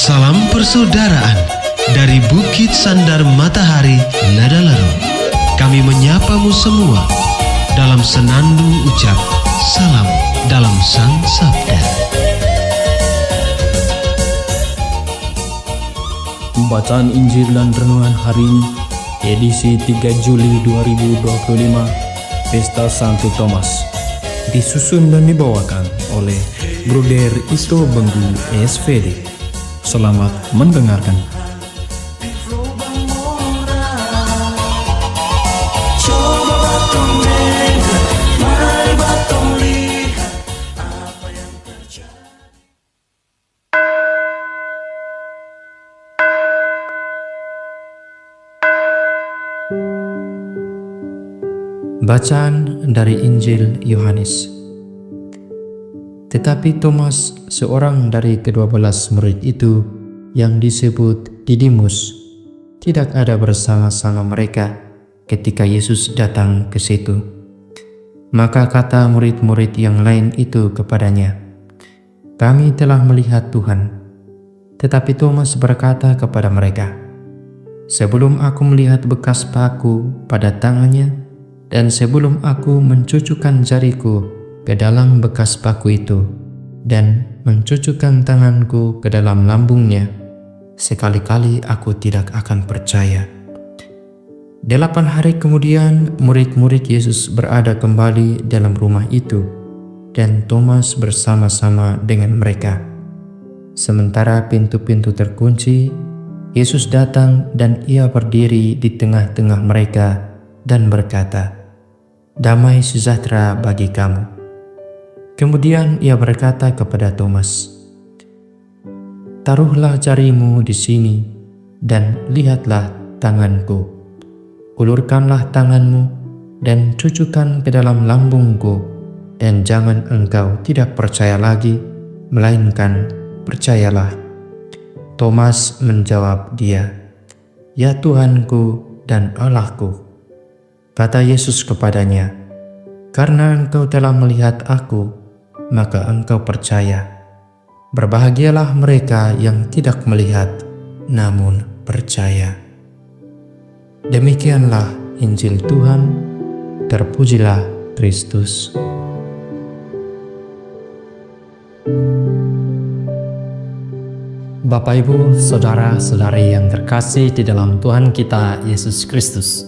Salam persaudaraan dari Bukit Sandar Matahari Nadalaro. Kami menyapamu semua dalam senandung ucap salam dalam Sang Sabda. Bacaan Injil dan Renungan hari ini, edisi 3 Juli 2025, Pesta Santo Thomas, disusun dan dibawakan oleh Bruder Ito Benggu SVD. Selamat mendengarkan. Bacaan dari Injil Yohanes. Tetapi Thomas, seorang dari ke-12 murid itu yang disebut Didimus, tidak ada bersama-sama mereka ketika Yesus datang ke situ. Maka kata murid-murid yang lain itu kepadanya, "Kami telah melihat Tuhan." Tetapi Thomas berkata kepada mereka, "Sebelum aku melihat bekas paku pada tangannya, dan sebelum aku mencucukkan jariku ke dalam bekas paku itu, dan mencucukkan tanganku ke dalam lambungnya, sekali-kali aku tidak akan percaya." 8 hari kemudian, murid-murid Yesus berada kembali dalam rumah itu, dan Thomas bersama-sama dengan mereka. Sementara pintu-pintu terkunci, Yesus datang dan ia berdiri di tengah-tengah mereka dan berkata, "Damai sejahtera bagi kamu." Kemudian ia berkata kepada Thomas, "Taruhlah jarimu di sini dan lihatlah tanganku. Ulurkanlah tanganmu dan cucukkan ke dalam lambungku, dan jangan engkau tidak percaya lagi, melainkan percayalah." Thomas menjawab dia, "Ya Tuhanku dan Allahku." Kata Yesus kepadanya, "Karena engkau telah melihat aku, maka engkau percaya. Berbahagialah mereka yang tidak melihat, namun percaya." Demikianlah Injil Tuhan. Terpujilah Kristus. Bapak, Ibu, Saudara-saudari yang terkasih di dalam Tuhan kita Yesus Kristus,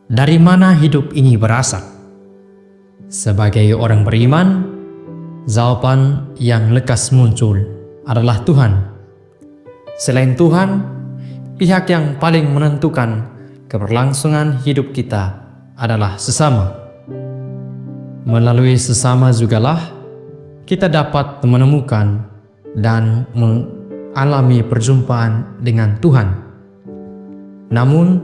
dari mana hidup ini berasal? Sebagai orang beriman, jawaban yang lekas muncul adalah Tuhan. Selain Tuhan, pihak yang paling menentukan keberlangsungan hidup kita adalah sesama. Melalui sesama jugalah kita dapat menemukan dan mengalami perjumpaan dengan Tuhan. Namun,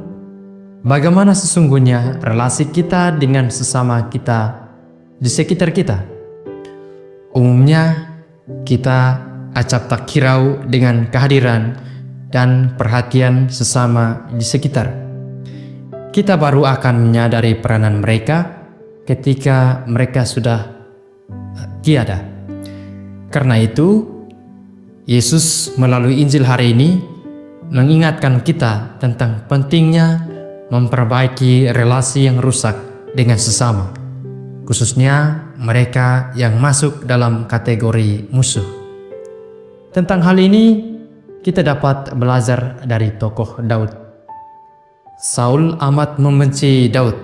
bagaimana sesungguhnya relasi kita dengan sesama kita di sekitar kita? Umumnya kita acap tak kirau dengan kehadiran dan perhatian sesama di sekitar. Kita baru akan menyadari peranan mereka ketika mereka sudah tiada. Karena itu, Yesus melalui Injil hari ini mengingatkan kita tentang pentingnya memperbaiki relasi yang rusak dengan sesama, khususnya mereka yang masuk dalam kategori musuh. Tentang hal ini, kita dapat belajar dari tokoh Daud. Saul amat membenci Daud,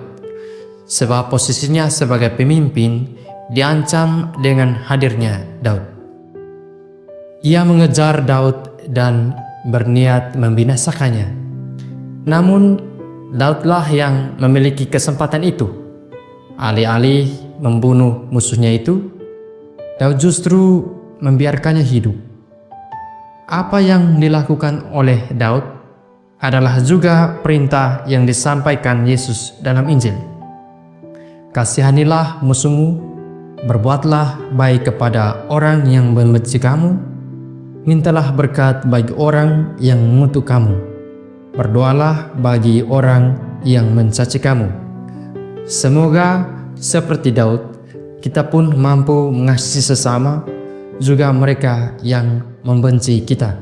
sebab posisinya sebagai pemimpin diancam dengan hadirnya Daud. Ia mengejar Daud dan berniat membinasakannya. Namun, Daudlah yang memiliki kesempatan itu. Alih-alih membunuh musuhnya itu, Daud justru membiarkannya hidup. Apa yang dilakukan oleh Daud adalah juga perintah yang disampaikan Yesus dalam Injil. "Kasihanilah musuhmu, berbuatlah baik kepada orang yang membenci kamu, mintalah berkat bagi orang yang mengutuk kamu, berdoalah bagi orang yang mencaci kamu." Semoga seperti Daud, kita pun mampu mengasihi sesama, juga mereka yang membenci kita.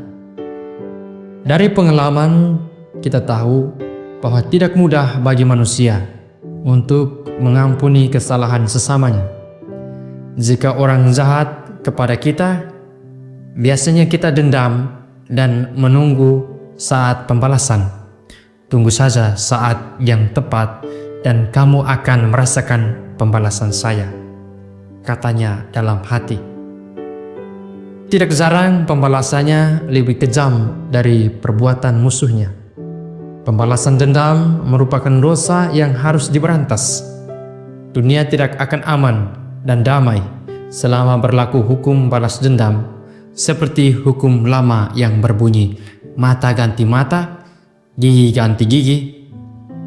Dari pengalaman kita tahu bahwa tidak mudah bagi manusia untuk mengampuni kesalahan sesamanya. Jika orang jahat kepada kita, biasanya kita dendam dan menunggu saat pembalasan. Tunggu saja saat yang tepat dan kamu akan merasakan pembalasan saya, katanya dalam hati. Tidak jarang pembalasannya lebih kejam dari perbuatan musuhnya. Pembalasan dendam merupakan dosa yang harus diberantas. Dunia tidak akan aman dan damai selama berlaku hukum balas dendam, seperti hukum lama yang berbunyi mata ganti mata, gigi ganti gigi,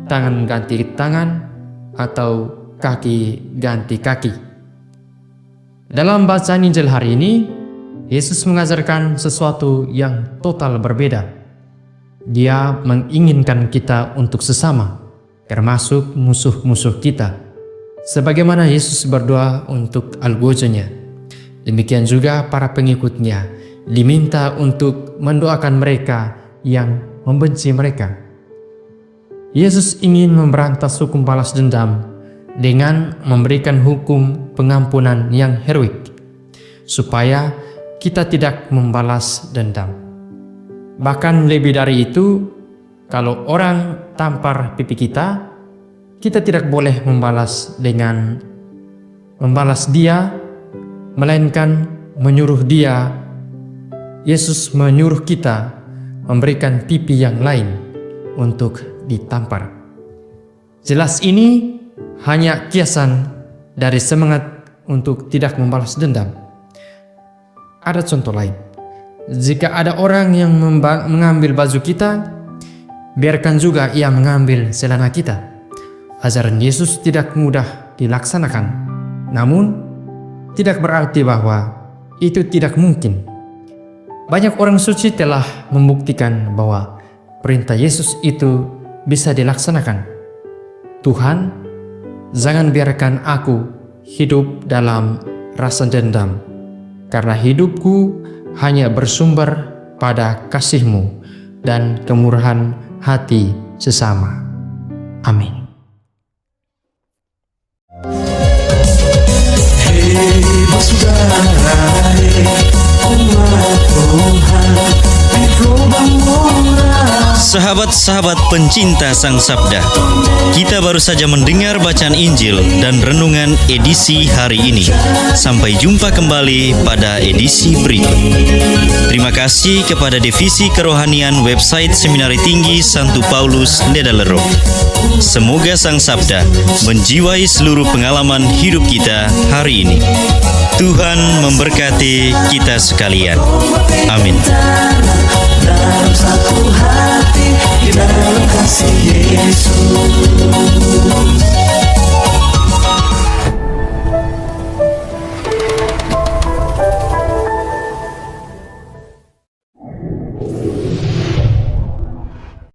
tangan ganti tangan, atau kaki ganti kaki. Dalam bacaan Injil hari ini, Yesus mengajarkan sesuatu yang total berbeda. Dia menginginkan kita untuk sesama, termasuk musuh-musuh kita. Sebagaimana Yesus berdoa untuk algojonya, demikian juga para pengikutnya diminta untuk mendoakan mereka yang membenci mereka. Yesus ingin memberantas hukum balas dendam dengan memberikan hukum pengampunan yang heroik, supaya kita tidak membalas dendam. Bahkan lebih dari itu, kalau orang tampar pipi kita, kita tidak boleh membalas dengan membalas dia, melainkan menyuruh dia. Yesus menyuruh kita memberikan pipi yang lain untuk ditampar. Jelas ini hanya kiasan dari semangat untuk tidak membalas dendam. Ada contoh lain. Jika ada orang yang mengambil baju kita, biarkan juga ia mengambil celana kita. Ajaran Yesus tidak mudah dilaksanakan, namun tidak berarti bahwa itu tidak mungkin. Banyak orang suci telah membuktikan bahwa perintah Yesus itu bisa dilaksanakan. Tuhan, jangan biarkan aku hidup dalam rasa dendam, karena hidupku hanya bersumber pada kasih-Mu dan kemurahan hati sesama. Amin. Sahabat-sahabat pencinta Sang Sabda, kita baru saja mendengar bacaan Injil dan renungan edisi hari ini. Sampai jumpa kembali pada edisi berikut. Terima kasih kepada Divisi Kerohanian website Seminari Tinggi Santo Paulus Ledalero. Semoga Sang Sabda menjiwai seluruh pengalaman hidup kita hari ini. Tuhan memberkati kita sekalian. Amin. Dalam satu hati, di dalam kasih Yesus.